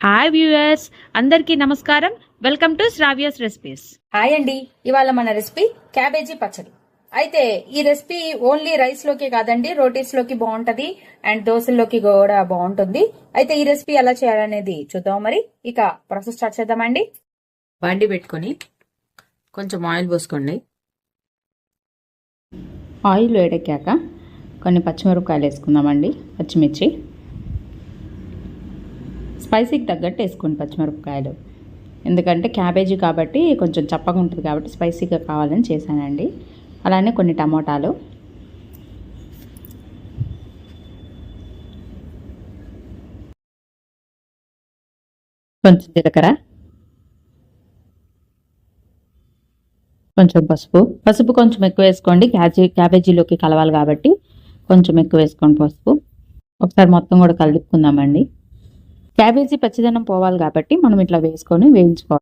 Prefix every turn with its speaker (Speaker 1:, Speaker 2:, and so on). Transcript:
Speaker 1: Hi viewers, అందరికీ నమస్కారం. Welcome to Sravya's recipes.
Speaker 2: Hi అండి. ఇవాళ మన రెసిపీ క్యాబేజీ పచ్చడి. అయితే ఈ రెసిపీ ఓన్లీ రైస్ లోకి కాదండి, రోటీస్ లోకి బాగుంటది అండ్ దోశల్లోకి కూడా బాగుంటుంది. అయితే ఈ రెసిపీ ఎలా చేయాలనేది చూద్దాం. మరి ఇక ప్రాసెస్ స్టార్ట్ చేద్దామండి.
Speaker 3: బండి పెట్టుకొని కొంచెం ఆయిల్ పోసుకోండి.
Speaker 4: ఆయిల్ వేడెక్కాక కొన్ని పచ్చిమిరపకాయలు వేసుకుందామండి. పచ్చిమిర్చి స్పైసీకి తగ్గట్టు వేసుకోండి పచ్చిమిరపకాయలు, ఎందుకంటే క్యాబేజీ కాబట్టి కొంచెం చప్పగా ఉంటుంది కాబట్టి స్పైసీగా కావాలని చేశానండి. అలానే కొన్ని టమోటాలు, కొంచెం జీలకర్ర, కొంచెం పసుపు కొంచెం ఎక్కువ వేసుకోండి. క్యాబేజీలోకి కలవాలి కాబట్టి కొంచెం ఎక్కువ వేసుకోండి పసుపు. ఒకసారి మొత్తం కూడా కలుపుకుందామండి. క్యాబేజీ పచ్చిదనం పోవాలి కాబట్టి మనం ఇట్లా వేసుకొని వేయించుకోవాలి.